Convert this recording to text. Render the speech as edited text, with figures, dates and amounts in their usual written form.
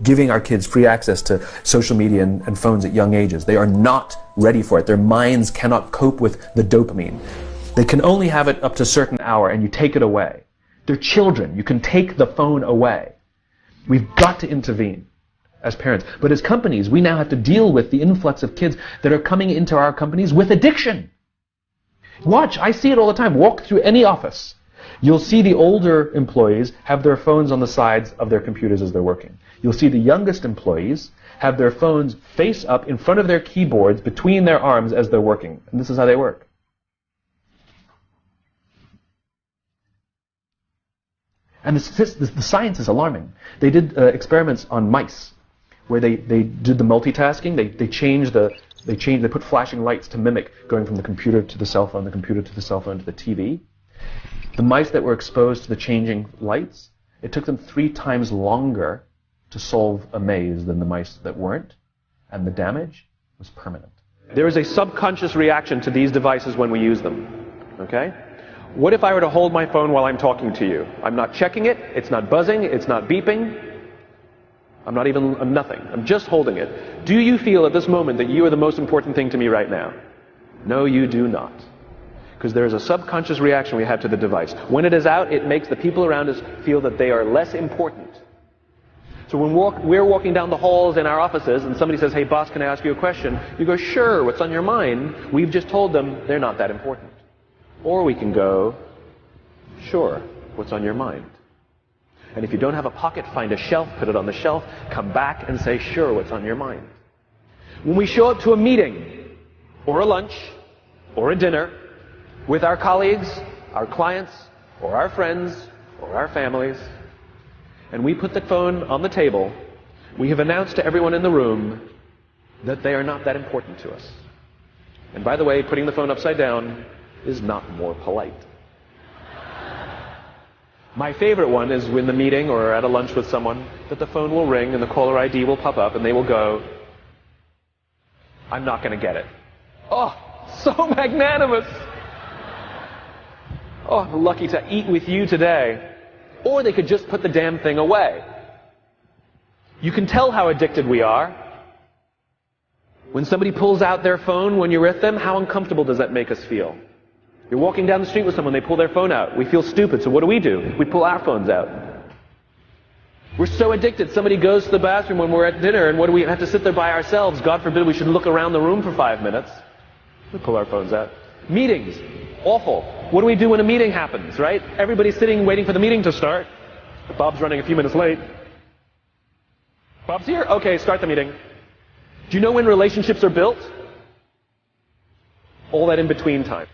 giving our kids free access to social media and phones at young ages. They are not ready for it. Their minds cannot cope with the dopamine. They can only have it up to a certain hour, and you take it away. They're children. You can take the phone away. We've got to intervene as parents. But as companies, we now have to deal with the influx of kids that are coming into our companies with addiction. Watch, I see it all the time. Walk through any office. You'll see the older employees have their phones on the sides of their computers as they're working. You'll see the youngest employees have their phones face up in front of their keyboards between their arms as they're working. And this is how they work. And the science is alarming. They did experiments on mice where they did the multitasking. They put flashing lights to mimic going from the computer to the cell phone, the computer to the cell phone to the TV. The mice that were exposed to the changing lights, it took them 3 times longer to solve a maze than the mice that weren't, and the damage was permanent. There is a subconscious reaction to these devices when we use them. Okay? What if I were to hold my phone while I'm talking to you? I'm not checking it, it's not buzzing, it's not beeping. I'm nothing. I'm just holding it. Do you feel at this moment that you are the most important thing to me right now? No, you do not. Because there is a subconscious reaction we have to the device. When it is out, it makes the people around us feel that they are less important. So when we're walking down the halls in our offices and somebody says, hey boss, can I ask you a question? You go, sure, what's on your mind? We've just told them they're not that important. Or we can go, sure, what's on your mind? And if you don't have a pocket, find a shelf, put it on the shelf, come back and say, sure, what's on your mind? When we show up to a meeting, or a lunch, or a dinner, with our colleagues, our clients, or our friends, or our families, and we put the phone on the table, we have announced to everyone in the room that they are not that important to us. And by the way, putting the phone upside down is not more polite. My favorite one is in the meeting or at a lunch with someone that the phone will ring and the caller ID will pop up and they will go, I'm not going to get it. Oh, so magnanimous. Oh, I'm lucky to eat with you today. Or they could just put the damn thing away. You can tell how addicted we are. When somebody pulls out their phone when you're with them, how uncomfortable does that make us feel? You're walking down the street with someone, they pull their phone out. We feel stupid, so what do? We pull our phones out. We're so addicted. Somebody goes to the bathroom when we're at dinner, and what do we have to sit there by ourselves? God forbid we should look around the room for 5 minutes. We pull our phones out. Meetings. Awful. What do we do when a meeting happens, right? Everybody's sitting waiting for the meeting to start. Bob's running a few minutes late. Bob's here? Okay, start the meeting. Do you know when relationships are built? All that in between time.